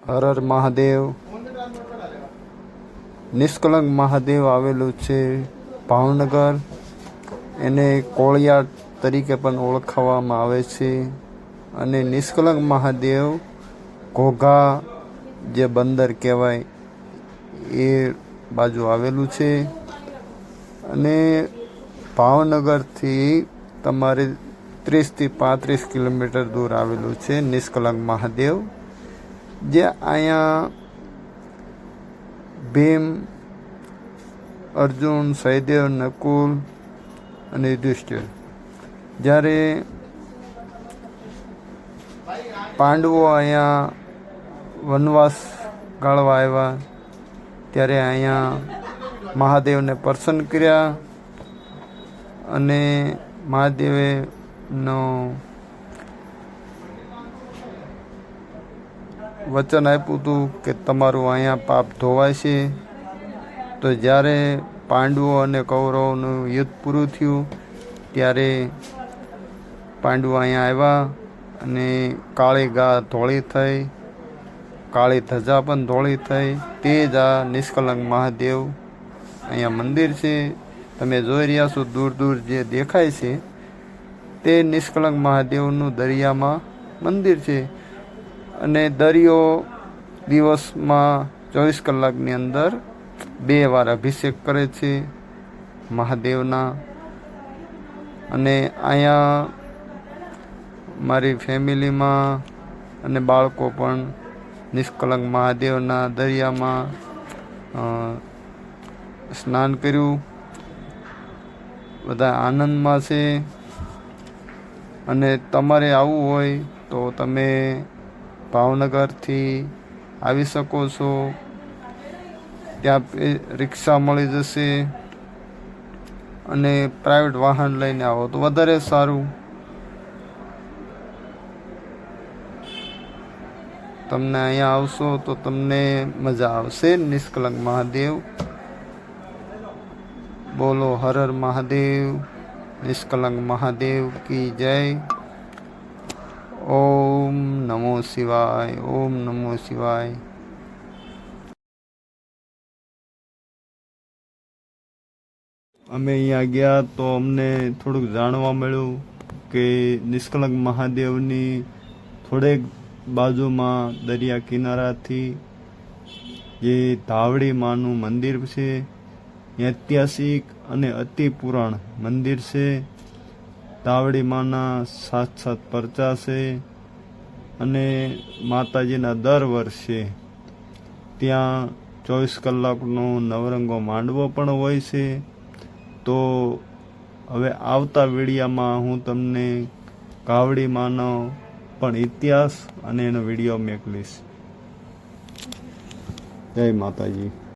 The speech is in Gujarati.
હર હર મહાદેવ. નિષ્કલંક મહાદેવ આવેલું છે ભાવનગર. એને કોળિયાર તરીકે પણ ઓળખાવવામાં આવે છે. અને નિષ્કલંક મહાદેવ ઘોઘા જે બંદર કહેવાય એ બાજુ આવેલું છે. અને ભાવનગરથી તમારે 30 થી 35 કિલોમીટર દૂર આવેલું છે નિષ્કલંક મહાદેવ. જે અહીંયા ભીમ, અર્જુન, સહદેવ, નકુલ અને યુધિષ્ઠિર જ્યારે પાંડવો અહીંયા વનવાસ ગાળવા આવ્યા ત્યારે અહીંયા મહાદેવને પ્રસન્ન કર્યા. અને મહાદેવે વચન આપ્યું હતું કે તમારું અહીંયા પાપ ધોવાય છે. તો જ્યારે પાંડવો અને કૌરવોનું યુદ્ધ પૂરું થયું ત્યારે પાંડવો અહીંયા આવ્યા અને કાળી ગા ધોળી થઈ, કાળી ધજા પણ ધોળી થઈ. તે જ આ નિષ્કલંક મહાદેવ અહીંયા મંદિર છે. તમે જોઈ રહ્યા છો દૂર દૂર જે દેખાય છે તે નિષ્કલંક મહાદેવનું દરિયામાં મંદિર છે. અને દરિયો દિવસમાં 24 કલાકની અંદર 2 વાર અભિષેક કરે છે મહાદેવના. અને અહીંયા મારી ફેમિલીમાં અને બાળકો પણ નિષ્કલંક મહાદેવના દરિયામાં સ્નાન કર્યું. બધા આનંદમાં છે. અને તમારે આવવું હોય તો તમે ભાવનગરથી આવી શકો છો. ત્યાં રિક્ષા મળી જશે. અને પ્રાઇવેટ વાહન લઈને આવો તો વધારે સારું. તમને અહીંયા આવશો તો તમને મજા આવશે. નિષ્કલંક મહાદેવ. બોલો હર હર મહાદેવ. નિષ્કલંક મહાદેવ કી જય. ઓમ નમો શિવાય. ઓમ નમો શિવાય. અમે અહીંયા ગયા તો અમને થોડુંક જાણવા મળ્યું કે નિષ્કલંક મહાદેવની થોડેક બાજુમાં દરિયા કિનારાથી જે ધાવડી માનું મંદિર છે, ઐતિહાસિક અને અતિ પુરાણ મંદિર છે. ધાવડી માના 7 પરચા છે. અને માતાજીના દર વર્ષે ત્યાં 24 કલાકનો નવરંગો માંડવો પણ હોય છે. તો હવે આવતા વિડીયામાં હું તમને કાવડી માનો પણ ઇતિહાસ અને એનો વિડીયો મોકલીશ. જય માતાજી.